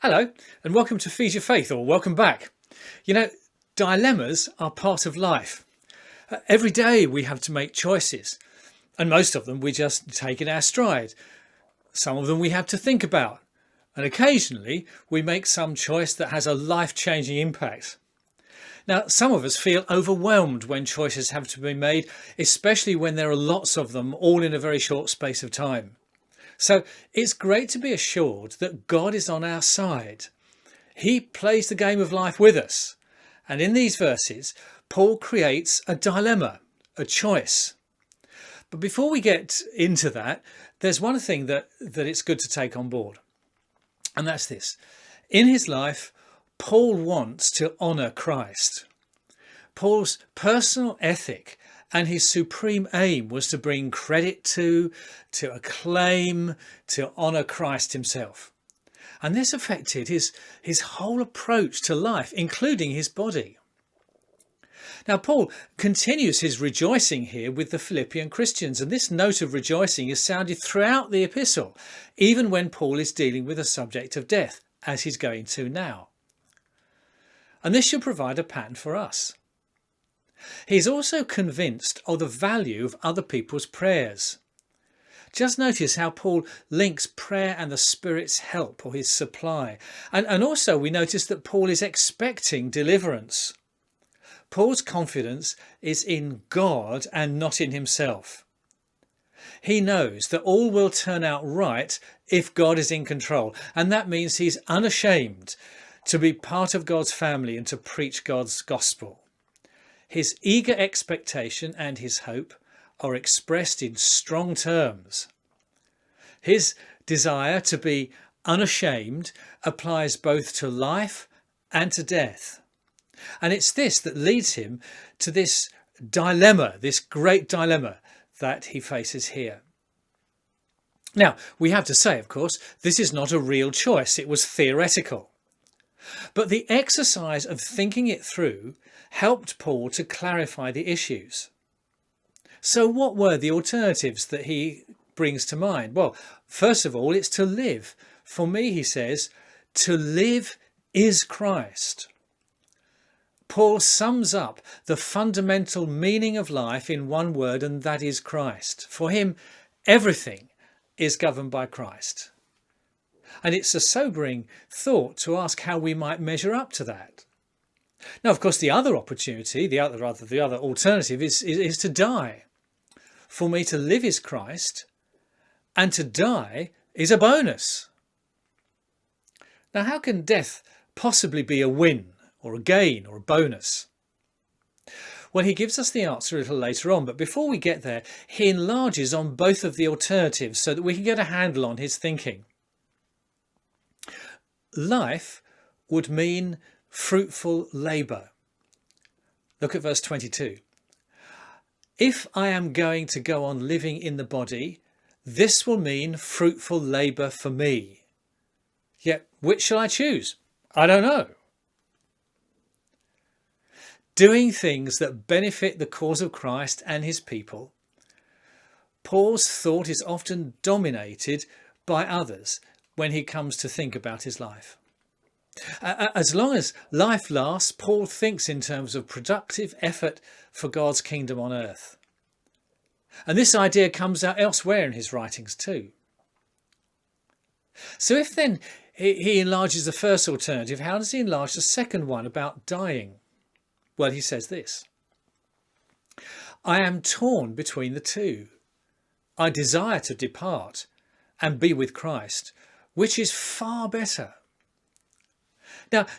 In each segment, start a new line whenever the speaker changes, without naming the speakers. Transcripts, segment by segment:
Hello, and welcome to Feed Your Faith, or welcome back. You know, dilemmas are part of life. Every day we have to make choices, and most of them we just take in our stride. Some of them we have to think about, and occasionally we make some choice that has a life-changing impact. Now, some of us feel overwhelmed when choices have to be made, especially when there are lots of them all in a very short space of time. So it's great to be assured that God is on our side. He plays the game of life with us. And in these verses, Paul creates a dilemma, a choice. But before we get into that, there's one thing that it's good to take on board. And that's this. In his life, Paul wants to honour Christ. Paul's personal ethic and his supreme aim was to bring credit to acclaim, to honour Christ himself. And this affected his whole approach to life, including his body. Now, Paul continues his rejoicing here with the Philippian Christians, and this note of rejoicing is sounded throughout the epistle, even when Paul is dealing with the subject of death, as he's going to now. And this should provide a pattern for us. He's also convinced of the value of other people's prayers. Just notice how Paul links prayer and the Spirit's help, or his supply. And also we notice that Paul is expecting deliverance. Paul's confidence is in God and not in himself. He knows that all will turn out right if God is in control. And that means he's unashamed to be part of God's family and to preach God's gospel. His eager expectation and his hope are expressed in strong terms. His desire to be unashamed applies both to life and to death. And it's this that leads him to this dilemma, this great dilemma that he faces here. Now, we have to say, of course, this is not a real choice. It was theoretical. But the exercise of thinking it through helped Paul to clarify the issues. So what were the alternatives that he brings to mind? Well, first of all, it's to live. For me, he says, to live is Christ. Paul sums up the fundamental meaning of life in one word, and that is Christ. For him, everything is governed by Christ. And it's a sobering thought to ask how we might measure up to that. Now, of course, the other opportunity, the other alternative is to die. For me, to live is Christ, and to die is a bonus. Now, how can death possibly be a win or a gain or a bonus? Well, he gives us the answer a little later on, but before we get there, he enlarges on both of the alternatives so that we can get a handle on his thinking. Life would mean fruitful labour. Look at verse 22. If I am going to go on living in the body, this will mean fruitful labour for me. Yet which shall I choose? I don't know. Doing things that benefit the cause of Christ and his people, Paul's thought is often dominated by others when he comes to think about his life. As long as life lasts, Paul thinks in terms of productive effort for God's kingdom on earth. And this idea comes out elsewhere in his writings too. So if then he enlarges the first alternative, how does he enlarge the second one about dying? Well, he says this: I am torn between the two. I desire to depart and be with Christ, which is far better.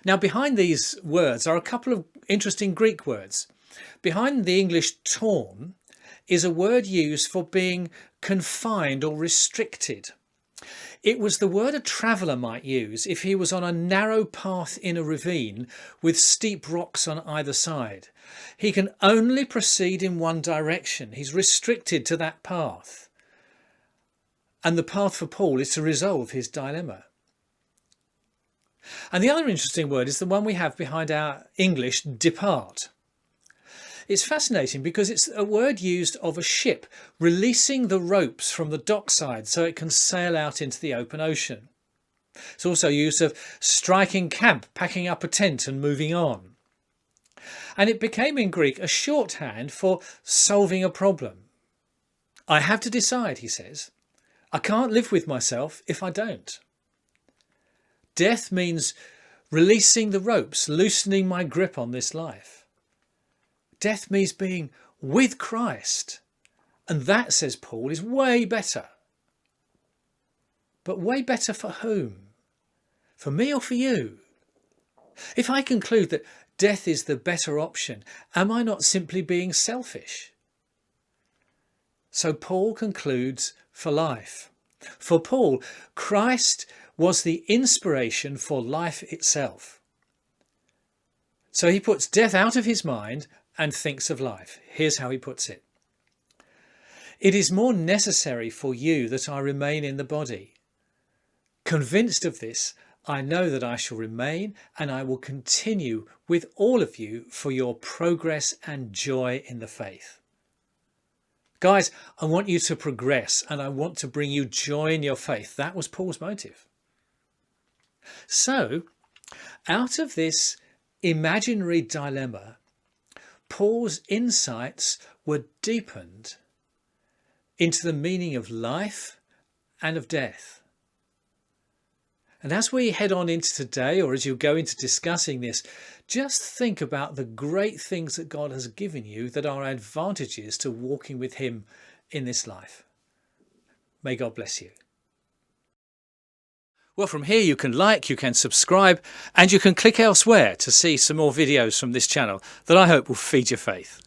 Now, behind these words are a couple of interesting Greek words. Behind the English torn is a word used for being confined or restricted. It was the word a traveller might use if he was on a narrow path in a ravine with steep rocks on either side. He can only proceed in one direction. He's restricted to that path. And the path for Paul is to resolve his dilemma. And the other interesting word is the one we have behind our English depart. It's fascinating because it's a word used of a ship releasing the ropes from the dockside so it can sail out into the open ocean. It's also use of striking camp, packing up a tent and moving on. And it became in Greek a shorthand for solving a problem. I have to decide, he says. I can't live with myself if I don't. Death means releasing the ropes, loosening my grip on this life. Death means being with Christ. And that, says Paul, is way better. But way better for whom? For me or for you? If I conclude that death is the better option, am I not simply being selfish? So Paul concludes for life. For Paul, Christ was the inspiration for life itself. So he puts death out of his mind and thinks of life. Here's how he puts it. It is more necessary for you that I remain in the body. Convinced of this, I know that I shall remain and I will continue with all of you for your progress and joy in the faith. Guys, I want you to progress and I want to bring you joy in your faith. That was Paul's motive. So, out of this imaginary dilemma, Paul's insights were deepened into the meaning of life and of death. And as we head on into today, or as you go into discussing this, just think about the great things that God has given you that are advantages to walking with him in this life. May God bless you. Well, from here you can like, you can subscribe, and you can click elsewhere to see some more videos from this channel that I hope will feed your faith.